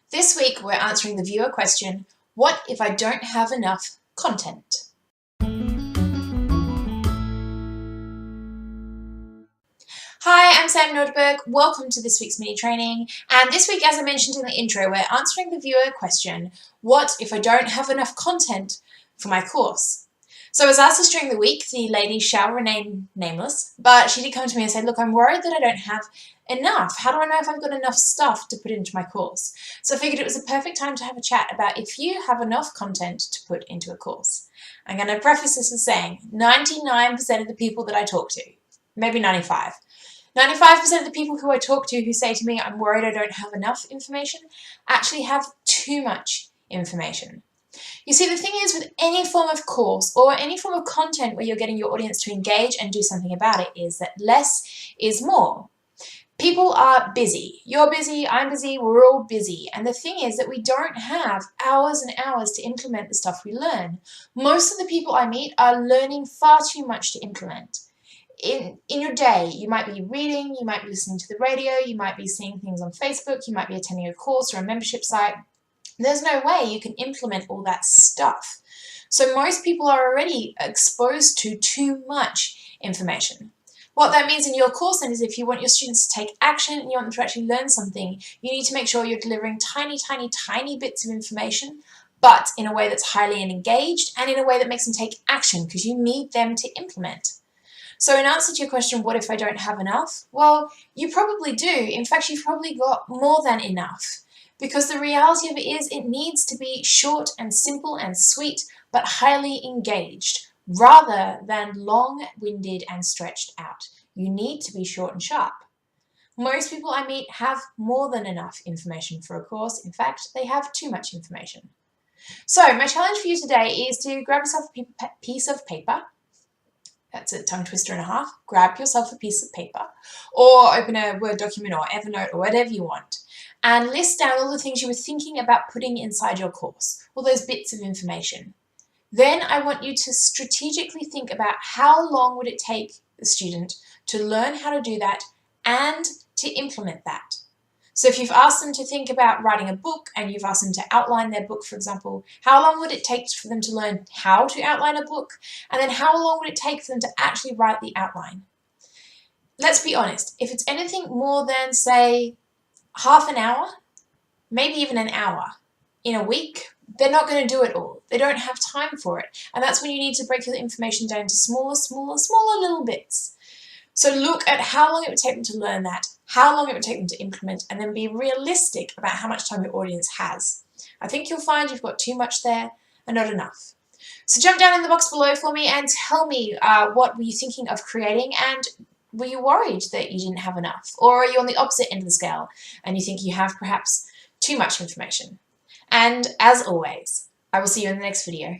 This week we're answering the viewer question, what if I don't have enough content? Hi, I'm Sam Nordberg. Welcome to this week's mini training. And this week, as I mentioned in the intro, we're answering the viewer question, what if I don't have enough content for my course? So I was asked this during the week. The lady shall remain nameless, but she did come to me and say, look, I'm worried that I don't have enough. How do I know if I've got enough stuff to put into my course? So I figured it was a perfect time to have a chat about if you have enough content to put into a course. I'm going to preface this with saying 99% of the people that I talk to, maybe 95% of the people who I talk to who say to me, I'm worried I don't have enough information, actually have too much information. You see, the thing is with any form of course or any form of content where you're getting your audience to engage and do something about it is that less is more. People are busy. You're busy, I'm busy, we're all busy. And the thing is that we don't have hours and hours to implement the stuff we learn. Most of the people I meet are learning far too much to implement. In your day, you might be reading, you might be listening to the radio, you might be seeing things on Facebook, you might be attending a course or a membership site. There's no way you can implement all that stuff. So most people are already exposed to too much information. What that means in your course then is if you want your students to take action and you want them to actually learn something, you need to make sure you're delivering tiny, tiny, tiny bits of information, but in a way that's highly engaged and in a way that makes them take action because you need them to implement. So in answer to your question, what if I don't have enough? Well, you probably do. In fact, you've probably got more than enough. Because the reality of it is it needs to be short and simple and sweet, but highly engaged, rather than long-winded and stretched out. You need to be short and sharp. Most people I meet have more than enough information for a course. In fact, they have too much information. So my challenge for you today is to grab yourself a piece of paper. That's a tongue twister and a half. Grab yourself a piece of paper or open a Word document or Evernote or whatever you want and list down all the things you were thinking about putting inside your course, all those bits of information. Then I want you to strategically think about how long would it take the student to learn how to do that and to implement that. So if you've asked them to think about writing a book and you've asked them to outline their book, for example, how long would it take for them to learn how to outline a book? And then how long would it take for them to actually write the outline? Let's be honest, if it's anything more than, say, half an hour, maybe even an hour in a week, they're not going to do it all. They don't have time for it. And that's when you need to break your information down to smaller little bits. So look at how long it would take them to learn that, how long it would take them to implement, and then be realistic about how much time your audience has. I think you'll find you've got too much there and not enough. So jump down in the box below for me and tell me what were you thinking of creating, and were you worried that you didn't have enough? Or are you on the opposite end of the scale and you think you have perhaps too much information? And as always, I will see you in the next video.